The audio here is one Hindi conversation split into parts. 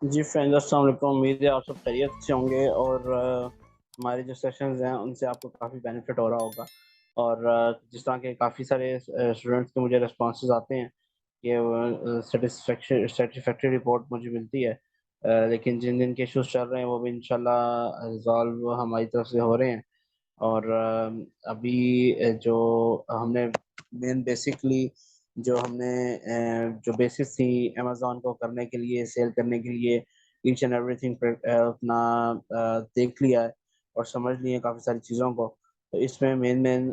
जी फ्रेंड्स, अस्सलाम वालेकुम। उम्मीद है आप सब खैरियत से होंगे और हमारे जो सेशंस हैं उनसे आपको काफ़ी बेनिफिट हो रहा होगा। और जिस तरह के काफ़ी सारे स्टूडेंट्स के मुझे रिस्पॉन्सेज आते हैं कि सेटिस्फैक्ट्री रिपोर्ट मुझे मिलती है। लेकिन जिन जिन के इश्यूज चल रहे हैं वो भी इंशाल्लाह रिजॉल्व हमारी तरफ से हो रहे हैं। और अभी जो हमने मेन बेसिकली जो हमने जो बेसिस थी अमेज़न को करने के लिए, सेल करने के लिए, ईच एंड एवरीथिंग अपना देख लिया है और समझ लिए काफ़ी सारी चीज़ों को। तो इसमें मेन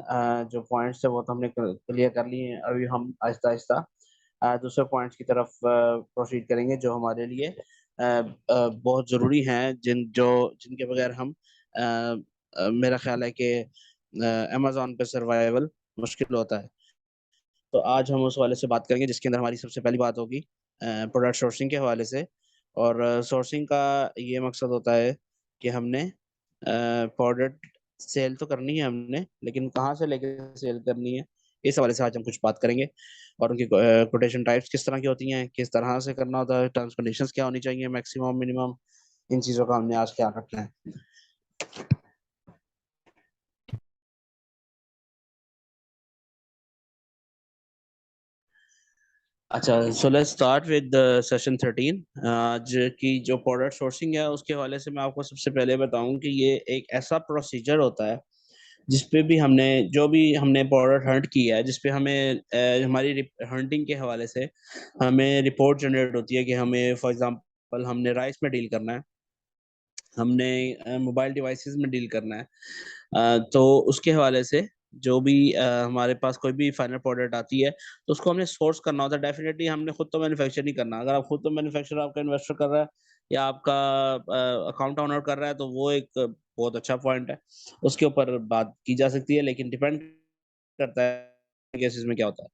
जो पॉइंट्स है वो तो हमने क्लियर कर लिए हैं। अभी हम आहिस्ता-आहिस्ता दूसरे पॉइंट्स की तरफ प्रोसीड करेंगे जो हमारे लिए बहुत ज़रूरी हैं, जिनके बगैर हम मेरा ख़्याल है कि अमेज़न पे सर्वाइवल मुश्किल होता है। तो आज हम उस हवाले से बात करेंगे जिसके अंदर हमारी सबसे पहली बात होगी प्रोडक्ट सोर्सिंग के हवाले से। और सोर्सिंग का ये मकसद होता है कि हमने प्रोडक्ट सेल तो करनी है हमने, लेकिन कहाँ से लेके सेल करनी है, इस हवाले से आज हम कुछ बात करेंगे। और उनकी कोटेशन टाइप्स किस तरह की होती हैं, किस तरह से करना होता है, टर्म्स कंडीशंस क्या होनी चाहिए, मैक्सिमम मिनिमम, इन चीज़ों का हमने आज ख्याल रखना है। अच्छा, so let's start with session 13। आज की जो प्रोडक्ट सोर्सिंग है उसके हवाले से मैं आपको सबसे पहले बताऊं कि ये एक ऐसा प्रोसीजर होता है जिसपे भी हमने जो भी हमने प्रोडक्ट हंट किया है, जिसपे हमें हमारी हंटिंग के हवाले से हमें रिपोर्ट जनरेट होती है कि हमें फॉर एग्जांपल हमने राइस में डील करना है, हमने मोबाइल डिवाइसेस में डील करना है। तो उसके हवाले से जो भी हमारे पास कोई भी फाइनल प्रोडक्ट आती है तो उसको हमने सोर्स करना होता है। डेफिनेटली हमने खुद तो मैन्युफैक्चर नहीं करना। अगर आप खुद तो मैन्युफैक्चर आपका इन्वेस्टर कर रहा है या आपका अकाउंट ऑनर कर रहा है तो वो एक बहुत अच्छा पॉइंट है, उसके ऊपर बात की जा सकती है। लेकिन डिपेंड करता है केसेस में क्या होता है।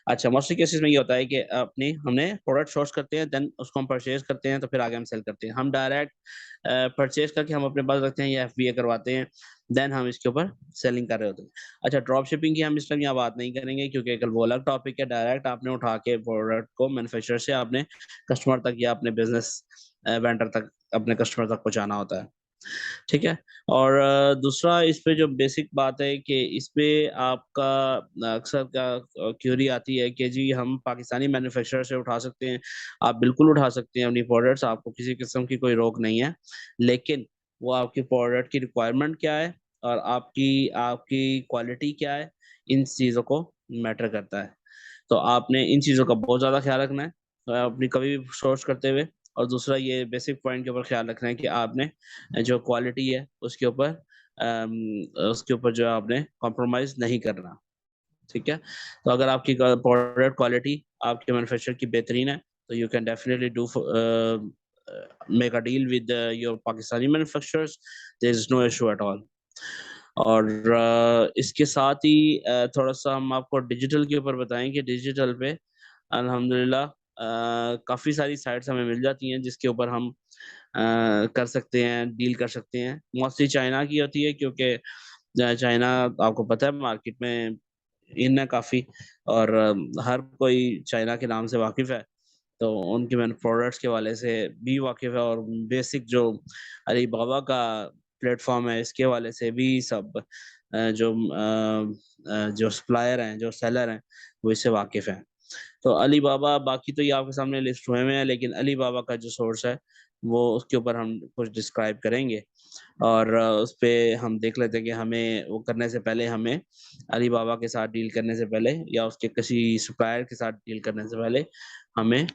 अच्छा, मोस्टली केसेस में ये होता है कि अपनी हमने प्रोडक्ट सोर्स करते हैं, देन उसको हम परचेज करते हैं, तो फिर आगे हम सेल करते हैं। हम डायरेक्ट परचेज करके हम अपने पास रखते हैं या एफबीए करवाते हैं, देन हम इसके ऊपर सेलिंग कर रहे होते हैं। अच्छा, ड्रॉप शिपिंग की हम इस टाइम यहाँ बात नहीं करेंगे क्योंकि कल वो अलग टॉपिक है। डायरेक्ट आपने उठा के प्रोडक्ट को मैन्युफैक्चरर से आपने कस्टमर तक या अपने बिजनेस वेंडर तक, अपने कस्टमर तक पहुँचाना होता है। ठीक है? और दूसरा इस पे जो बेसिक बात है कि इस पे आपका अक्सर क्या क्वेरी आती है कि जी हम पाकिस्तानी मैन्युफैक्चरर से उठा सकते हैं। आप बिल्कुल उठा सकते हैं अपनी प्रोडक्ट्स, आपको किसी किस्म की कोई रोक नहीं है। लेकिन वो आपकी प्रोडक्ट की रिक्वायरमेंट क्या है और आपकी आपकी क्वालिटी क्या है, इन चीज़ों को मैटर करता है। तो आपने इन चीज़ों का बहुत ज़्यादा ख़्याल रखना है अपनी कभी भी सोर्स करते हुए। और दूसरा ये बेसिक पॉइंट के ऊपर ख़्याल रखना है कि आपने जो क्वालिटी है उसके ऊपर जो है आपने कॉम्प्रोमाइज़ नहीं करना, ठीक है? तो अगर आपकी प्रोडक्ट क्वालिटी आपके मैन्युफैक्चरर की बेहतरीन है, तो you can definitely make a deal with your Pakistani manufacturers, there is no issue at all. और इसके साथ ही थोड़ा-सा हम आपको डिजिटल के ऊपर बताएँ कि डिजिटल पे अल्हम्दुलिल्लाह काफ़ी सारी साइट्स हमें मिल जाती हैं जिसके ऊपर हम कर सकते हैं, डील कर सकते हैं। मोस्टली चाइना की होती है क्योंकि चाइना आपको पता है मार्केट में इन है काफ़ी। और हर कोई चाइना के नाम से वाकिफ़ है। तो उनके मैंने प्रोडक्ट्स के हवाले से भी वाकिफ़ है और बेसिक जो अलीबाबा का प्लेटफ़ॉर्म है इसके हवाले से भी सब जो सप्लायर हैं, जो सेलर हैं, वो इससे वाकिफ़ हैं। तो अलीबाबा बाकी तो ये आपके सामने लिस्ट हुए हुए हैं, लेकिन अलीबाबा का जो सोर्स है, वो उसके ऊपर हम कुछ डिस्क्राइब करेंगे। और उसपे हम देख लेते हैं कि हमें वो करने से पहले हमें अलीबाबा के साथ डील करने से पहले या उसके किसी सप्लायर के साथ डील करने से पहले हमें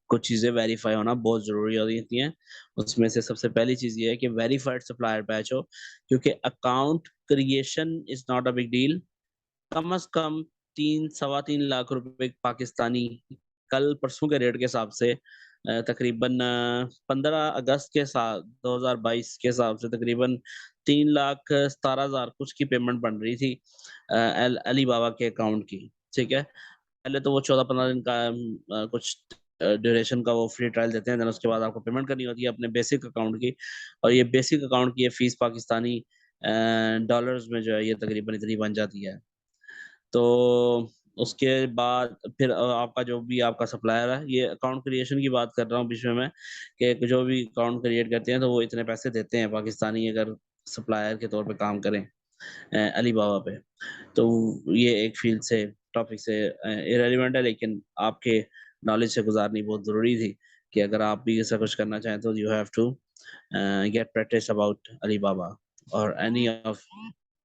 कुछ चीज़ें वेरीफ़ाई होना बहुत ज़रूरी होती हैं। उसमें से सबसे पहली चीज़ ये है कि वेरिफाइड सप्लायर बैच हो, क्योंकि account creation is not a big deal. कम से कम 3 सवा 3 लाख रुपए पाकिस्तानी कल-परसों के रेट के हिसाब से तकरीबन 15 अगस्त के साथ 2022 के हिसाब से तकरीबन 3,17,000 कुछ की पेमेंट बन रही थी अलीबाबा के अकाउंट की, ठीक है? पहले तो वो 14-15 दिन का कुछ ड्यूरेशन का वो फ्री ट्रायल देते हैं, देन उसके बाद आपको पेमेंट करनी होती है अपने बेसिक अकाउंट की। और ये बेसिक अकाउंट की ये फीस पाकिस्तानी डॉलर्स में जो है ये तकरीबन इतनी बन जाती है। तो उसके बाद फिर आपका जो भी आपका सप्लायर है, ये अकाउंट क्रिएशन की बात कर रहा हूँ बीच में मैं, कि जो भी अकाउंट क्रिएट करते हैं तो वो इतने पैसे देते हैं पाकिस्तानी अगर सप्लायर के तौर पे काम करें अलीबाबा पे। तो ये एक फ़ील्ड से टॉपिक से इर्रेलेवेंट है, लेकिन आपके नॉलेज से गुज़ारनी बहुत ज़रूरी थी कि अगर आप भी ऐसा कुछ करना चाहें तो you have to get practice about Alibaba और any of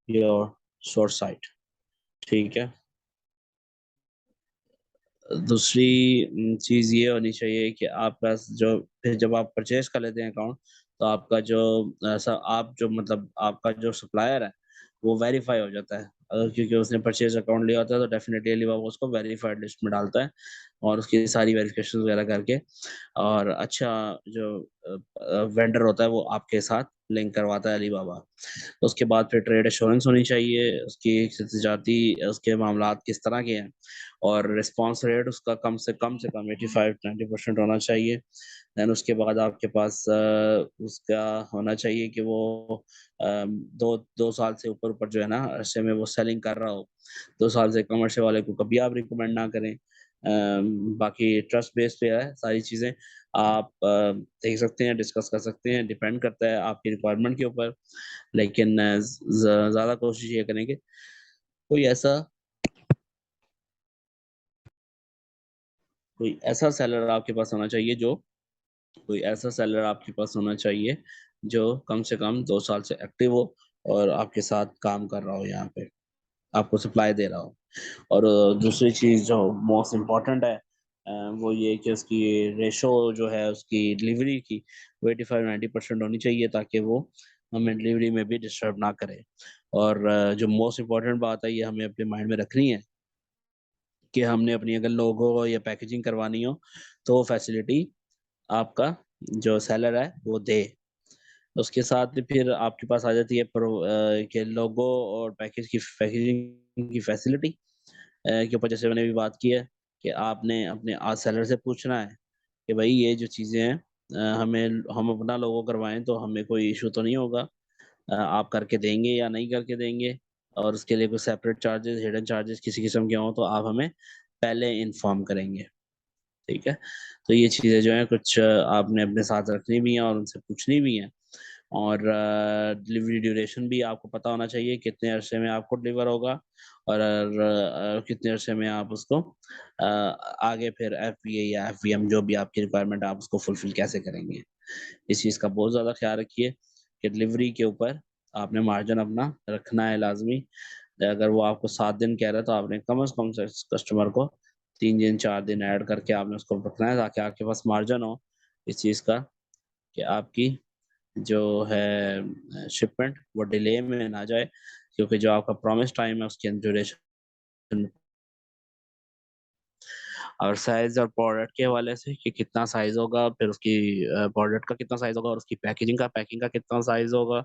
your source site. ठीक है? दूसरी चीज़ ये होनी चाहिए कि आपका जो फिर जब आप परचेज़ कर लेते हैं अकाउंट, तो आपका जो आप जो मतलब आपका जो सप्लायर है, वो वेरीफ़ाई हो जाता है। क्योंकि उसने परचेज़ अकाउंट लिया होता है तो डेफ़िनिटली अलीबाबा उसको वेरिफाइड लिस्ट में डालता है और उसकी सारी वेरिफ़िकेशन वगैरह करके और अच्छा जो वेंडर होता है वो आपके साथ लिंक करवाता है अलीबाबा। उसके बाद फिर ट्रेड एश्योरेंस होनी चाहिए, उसकी स्थितिजाती उसके मामलात किस तरह के हैं और रिस्पॉन्स रेट उसका कम 85-90% होना चाहिए। देन उसके बाद आपके पास उसका होना चाहिए कि वो 2 साल से ऊपर जो है ना अरसे में वो सेलिंग कर रहा हो। 2 साल से कम अरसे वाले को कभी आप रिकमेंड ना करें। बाकी ट्रस्ट बेस पे है सारी चीज़ें। आप देख सकते हैं, डिस्कस कर सकते हैं, डिपेंड करता है आपकी रिक्वायरमेंट के ऊपर। लेकिन ज़्यादा कोशिश ये करें कि कोई ऐसा कोई ऐसा सेलर आपके पास होना चाहिए जो कोई ऐसा सेलर आपके पास होना चाहिए जो कम से कम 2 साल से एक्टिव हो और आपके साथ काम कर रहा हो यहाँ पे, आपको सप्लाई दे रहा हो। और दूसरी चीज़ जो मोस्ट इम्पोर्टेंट है वो ये कि उसकी रेशो जो है उसकी डिलीवरी की वो 85-90% होनी चाहिए ताकि वो हमें डिलीवरी में भी डिस्टर्ब ना करे। और जो मोस्ट इम्पोर्टेंट बात है ये हमें अपने माइंड में रखनी है कि हमने अपनी अगर लोगो या पैकेजिंग करवानी हो, तो वो फैसिलिटी आपका जो सेलर है वो दे। उसके साथ ही फिर आपके पास आ जाती है कि लोगो और पैकेजिंग की फैसिलिटी के ऊपर जैसे मैंने अभी बात की है कि आपने अपने सेलर से पूछना है कि भाई ये जो चीज़ें हैं हमें हम अपना लोगो करवाएँ तो हमें कोई इश्यू तो नहीं होगा? आप करके देंगे या नहीं करके देंगे? और उसके लिए कोई सेपरेट चार्जेज़, हिडन चार्जेज़ किसी किस्म के हों तो आप हमें पहले इन्फॉर्म करेंगे। ठीक है? तो ये चीज़ें जो हैं कुछ आपने अपने साथ रखनी भी हैं और उनसे पूछनी भी हैं। और डिलीवरी ड्यूरेशन भी आपको पता होना चाहिए कितने अरसे में आपको डिलीवर होगा और कितने अरसे में आप उसको आगे फिर एफपीए या एफवीएम जो भी आपकी रिक्वायरमेंट है आप उसको फुलफिल कैसे करेंगे। इस चीज़ का बहुत ज़्यादा ख़्याल रखिए कि डिलीवरी के ऊपर आपने मार्जिन अपना रखना है लाज़मी। अगर वो आपको 7 दिन कह रहा है तो आपने कम से कम कस्टमर को 3 दिन 4 दिन ऐड करके आपने उसको रखना है ताकि आपके पास मार्जिन हो इस चीज़ का कि आपकी जो है शिपमेंट वो डिले में ना जाए क्योंकि जो आपका प्रॉमिस टाइम है उसकी ड्यूरेशन और साइज़ और प्रोडक्ट के हवाले से कि कितना साइज़ होगा, फिर उसकी प्रोडक्ट का कितना साइज़ होगा और उसकी पैकिंग का कितना साइज़ होगा।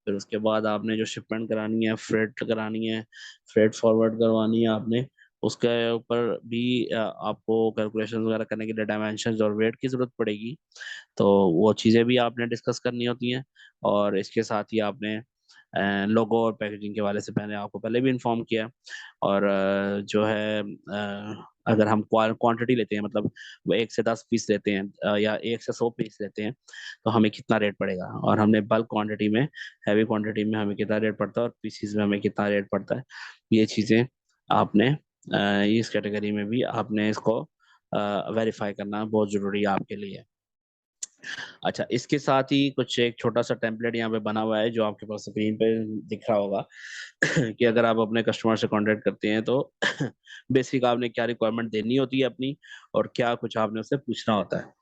फिर उसके बाद आपने जो शिपमेंट करानी है, फ्रेट करानी है, फ्रेट फॉरवर्ड करवानी है आपने, उसके ऊपर भी आपको कैलकुलेशंस वगैरह करने के लिए डायमेंशंस और वेट की ज़रूरत पड़ेगी। तो वो चीज़ें भी आपने डिस्कस करनी होती हैं और इसके साथ ही आपने लोगो और पैकेजिंग के हवाले से मैंने आपको पहले भी इन्फॉर्म किया और जो है अगर हम क्वांटिटी लेते हैं मतलब वो 1 से 10 पीस लेते हैं या 1 से 100 पीस लेते हैं, तो हमें कितना रेट पड़ेगा और हमने बल्क क्वांटिटी में, हेवी क्वांटिटी में हमें कितना रेट पड़ता है और पीसेज़ में हमें कितना रेट पड़ता है। ये चीज़ें आपने इस कैटेगरी में भी आपने इसको वेरीफ़ाई करना बहुत ज़रूरी है आपके लिए। अच्छा, इसके साथ ही कुछ एक छोटा-सा टेम्पलेट यहाँ पे बना हुआ है जो आपके पास स्क्रीन पे दिख रहा होगा कि अगर आप अपने कस्टमर से कॉन्टैक्ट करते हैं तो बेसिक आपने क्या रिक्वायरमेंट देनी होती है अपनी और क्या कुछ आपने उससे पूछना होता है।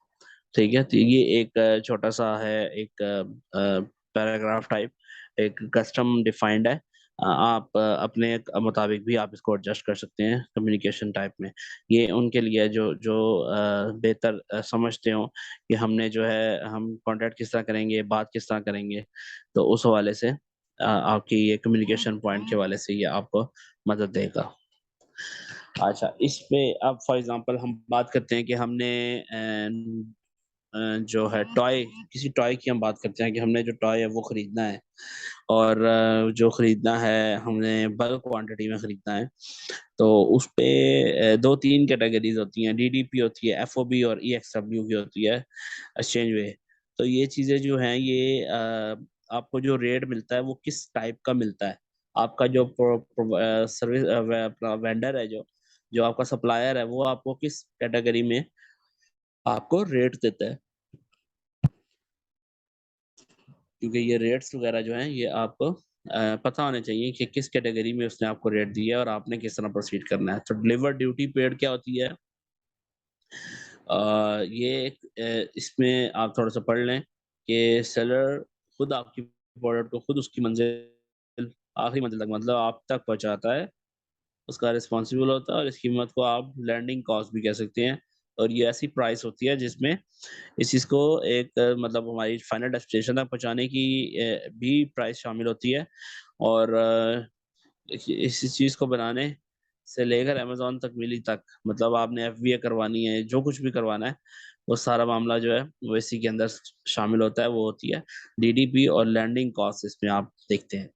ठीक है? तो ये एक छोटा-सा है एक पैराग्राफ टाइप एक कस्टम डिफाइंड है। आप अपने मुताबिक भी आप इसको एडजस्ट कर सकते हैं कम्युनिकेशन टाइप में। ये उनके लिए है जो जो बेहतर समझते हों कि हमने जो है हम कॉन्टैक्ट किस तरह करेंगे, बात किस तरह करेंगे। तो उस हवाले से आपकी ये कम्युनिकेशन पॉइंट के हवाले से ये आपको मदद देगा। अच्छा, इस पे अब फॉर एग्ज़ाम्पल हम बात करते हैं कि हमने जो है टॉय, किसी टॉय की हम बात करते हैं कि हमने जो टॉय है वो खरीदना है, और जो खरीदना है हमने बल्क क्वांटिटी में खरीदना है, तो उस पे 2-3 कैटेगरीज होती हैं, डीडीपी होती है, एफओबी और ईएक्सडब्ल्यू की होती है, एक्सचेंज वे। तो ये चीज़ें जो हैं ये आपको जो रेट मिलता है वो किस टाइप का मिलता है। आपका जो सर्विस अपना वेंडर है, जो जो आपका सप्लायर है, वो आपको किस कैटेगरी में आपको रेट देता है। क्योंकि ये रेट्स वगैरह जो हैं ये आपको पता होने चाहिए कि किस कैटेगरी में उसने आपको रेट दिया है और आपने किस तरह प्रोसीड करना है। तो डिलीवर ड्यूटी पेड क्या होती है? ये इसमें आप थोड़ा-सा पढ़ लें कि सेलर खुद आपकी प्रोडक्ट को खुद उसकी मंज़िल, आखिरी मंज़िल तक, मतलब आप तक पहुँचाता है, उसका रिस्पॉन्सिबल होता है, और इस कीमत को आप लैंडिंग कॉस्ट भी कह सकते हैं। और ये ऐसी प्राइस होती है जिसमें इस चीज़ को एक मतलब हमारी फाइनल डेस्टिनेशन तक पहुँचाने की भी प्राइस शामिल होती है। और देखिए इस चीज़ को बनाने से लेकर अमेज़न तक मिली तक, मतलब आपने एफबीए करवानी है, जो कुछ भी करवाना है, वो सारा मामला जो है वो इसी के अंदर शामिल होता है, वो होती है डीडीपी और लैंडिंग कॉस्ट, इसमें आप देखते हैं।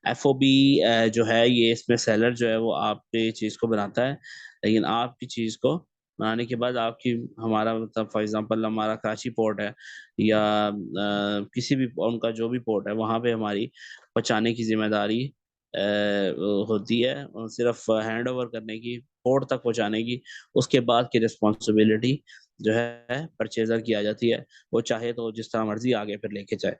एफओबी जो है ये इसमें सेलर जो है वो आपकी चीज़ को बनाता है, लेकिन आपकी चीज़ को बनाने के बाद आपकी, हमारा मतलब फॉर एग्ज़ाम्पल हमारा कराची पोर्ट है या किसी भी उनका जो भी पोर्ट है, वहाँ पे हमारी पहुँचाने की ज़िम्मेदारी वो होती है, और सिर्फ़ हैंडओवर करने की, पोर्ट तक पहुँचाने की, उसके बाद की रिस्पॉन्सिबिलिटी जो है परचेज़र की आ जाती है। वो चाहे तो जिस तरह मर्ज़ी आगे फिर लेके जाए।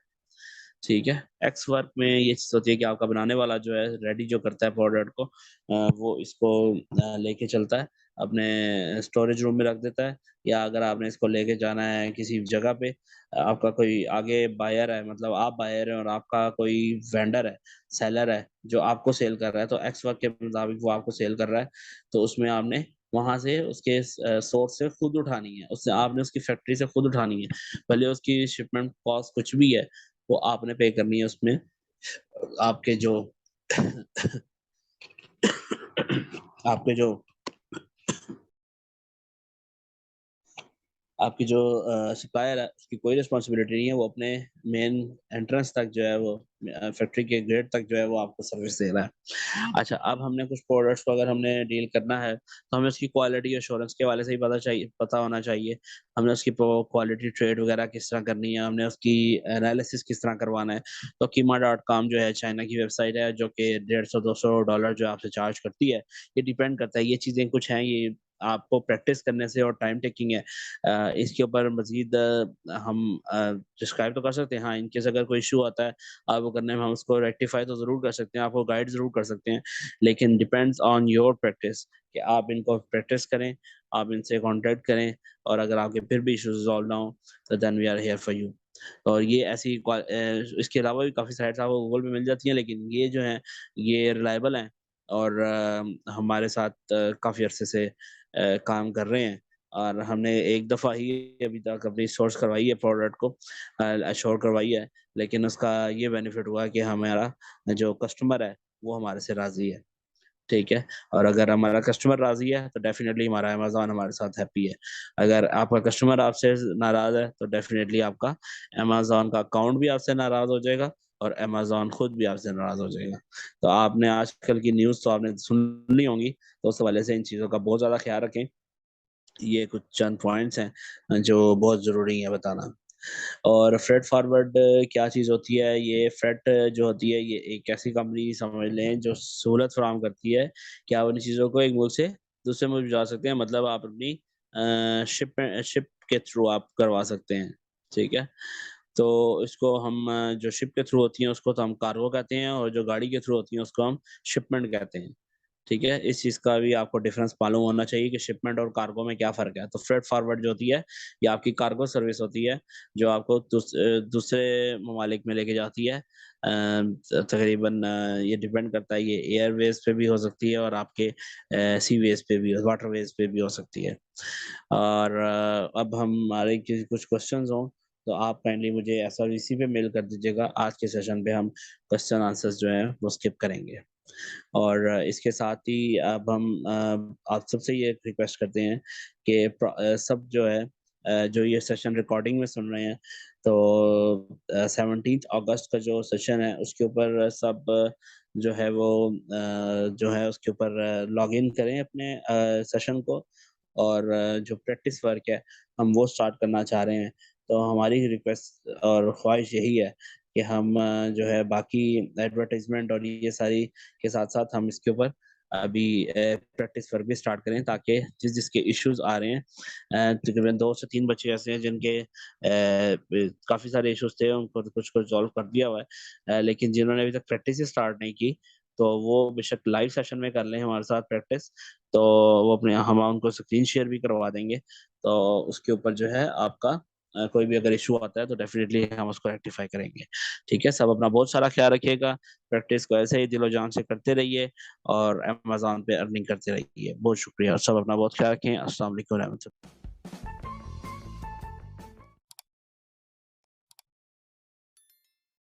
ठीक है। एक्स वर्क में ये चीज़ होती है कि आपका बनाने वाला जो है रेडी जो करता है प्रोडक्ट को, वो इसको लेके चलता है, अपने स्टोरेज रूम में रख देता है, या अगर आपने इसको लेके जाना है किसी जगह पे, आपका कोई आगे बायर है, मतलब आप बायर हैं और आपका कोई वेंडर है, सेलर है जो आपको सेल कर रहा है, तो एक्स वर्क के मुताबिक वो आपको सेल कर रहा है, तो उसमें आपने वहाँ से उसके सोर्स से खुद उठानी है, उससे आपने उसकी फैक्ट्री से खुद उठानी है। भले उसकी शिपमेंट कॉस्ट कुछ भी है, वो आपने पे करनी है उसमें। आपके जो आपके जो आपकी जो सप्लायर है उसकी कोई रिस्पॉन्सिबिलिटी नहीं है, वो अपने मेन एंट्रेंस तक जो है वो फैक्ट्री के गेट तक जो है वो आपको सर्विस दे रहा है। अच्छा, अब हमने कुछ प्रोडक्ट्स को अगर हमने डील करना है, तो हमें उसकी क्वालिटी एश्योरेंस के हवाले से ही पता होना चाहिए। हमने उसकी क्वालिटी ट्रेड वगैरह किस तरह करनी है, हमने उसकी एनालिसिस किस तरह करवाना है। तो कीमा डॉट कॉम जो है चाइना की वेबसाइट है, जो कि $150-200 जो आपसे चार्ज करती है। ये डिपेंड करता है, ये चीज़ें कुछ हैं, ये आपको प्रैक्टिस करने से, और टाइम टेकिंग है। इसके ऊपर मज़ीद हम डिस्क्राइब तो कर सकते हैं। हाँ, इन केस अगर कोई इश्यू आता है वो करने में, हम उसको रेक्टिफ़ाई तो ज़रूर कर सकते हैं, आपको गाइड ज़रूर कर सकते हैं। लेकिन डिपेंड्स ऑन योर प्रैक्टिस कि आप इनको प्रैक्टिस करें, आप इनसे कॉन्टैक्ट करें, और अगर आपके फिर भी इश्यूज़ रिज़ॉल्व ना हो, तो then we are here for you. और ये ऐसी इसके अलावा भी काफ़ी साइट्स आपको गूगल पे मिल जाती हैं, लेकिन ये जो हैं, ये रिलाएबल हैं, और हमारे साथ काफ़ी अरसे से काम कर रहे हैं। और हमने एक दफ़ा ही अभी तक अपनी सोर्स करवाई है प्रोडक्ट को, एश्योर करवाई है, लेकिन उसका ये बेनिफिट हुआ कि हमारा जो कस्टमर है, वो हमारे से राज़ी है, ठीक है? और अगर हमारा कस्टमर राज़ी है, तो डेफ़िनिटली हमारा अमेज़न हमारे साथ हैप्पी है। अगर आपका कस्टमर आपसे नाराज़ है, तो डेफ़िनिटली आपका अमेज़न का अकाउंट भी आपसे नाराज़ हो जाएगा, और अमेज़न खुद भी आपसे नाराज़ हो जाएगा। तो आपने आजकल की न्यूज़ तो आपने सुन ली होंगी, तो उस हवाले से इन चीज़ों का बहुत ज़्यादा ख़्याल रखें। ये कुछ चंद पॉइंट्स हैं जो बहुत ज़रूरी है बताना। और फ्रेट फॉरवर्ड क्या चीज़ होती है? ये फ्रेट जो होती है, ये एक ऐसी कंपनी समझ लें जो सहूलत फराहम करती है कि आप उन चीज़ों को एक मुल्क से दूसरे मुल्क जा सकते हैं। मतलब आप अपनी शिप के थ्रू आप करवा सकते हैं, ठीक है? तो इसको हम जो शिप के थ्रू होती हैं उसको तो हम कार्गो कहते हैं, और जो गाड़ी के थ्रू होती हैं उसको हम शिपमेंट कहते हैं। ठीक है? इस चीज़ का भी आपको डिफ़रेंस मालूम होना चाहिए कि शिपमेंट और कार्गो में क्या फ़र्क है। तो फ्रेट फॉरवर्ड जो होती है, ये आपकी कार्गो सर्विस होती है, जो आपको दूसरे ममालिक में लेके जाती है। तकरीबन ये डिपेंड करता है, ये एयरवेज़ पे भी हो सकती है, और आपके सीवेज़ पे भी, वाटरवेज़ पे भी हो सकती है। और अब हमारे किसी कुछ क्वेश्चन्स हों, तो आप काइंडली मुझे एसआरईसी पे मेल कर दीजिएगा। आज के सेशन पे हम क्वेश्चन आंसर्स जो हैं, वो स्किप करेंगे। और इसके साथ ही अब हम आप सबसे ये रिक्वेस्ट करते हैं कि सब जो है जो ये सेशन रिकॉर्डिंग में सुन रहे हैं, तो 17 अगस्त का जो सेशन है उसके ऊपर सब जो है वो जो है उसके ऊपर लॉग इन करें अपने सेशन को, और जो प्रैक्टिस वर्क है हम वो स्टार्ट करना चाह रहे हैं। तो हमारी रिक्वेस्ट और ख्वाहिश यही है कि हम जो है बाकी एडवर्टाइज़मेंट और ये सारी के साथ-साथ हम इसके ऊपर अभी प्रैक्टिस वर्क भी स्टार्ट करें, ताकि जिसके इश्यूज़ आ रहे हैं, तकरीबन 2 से 3 बच्चे ऐसे हैं जिनके काफ़ी सारे इश्यूज़ थे, उनको तो कुछ को सॉल्व कर दिया हुआ है। लेकिन जिन्होंने अभी तक प्रैक्टिस ही स्टार्ट नहीं की, तो वो बेशक लाइव सेशन में कर लें हमारे साथ प्रैक्टिस, तो वो अपने हम उनको स्क्रीन शेयर भी करवा देंगे। तो उसके ऊपर जो है आपका कोई भी अगर इश्यू आता है तो डेफ़िनिटली हम उसको रेक्टिफ़ाई करेंगे। ठीक है? सब अपना बहुत सारा ख़्याल रखिएगा, प्रैक्टिस को ऐसे ही दिलो-जान से करते रहिए और अमेज़न पे अर्निंग करते रहिए। बहुत शुक्रिया, सब अपना बहुत ख़्याल रखें। अस्सलाम वालेकुम रहमतुल्लाह।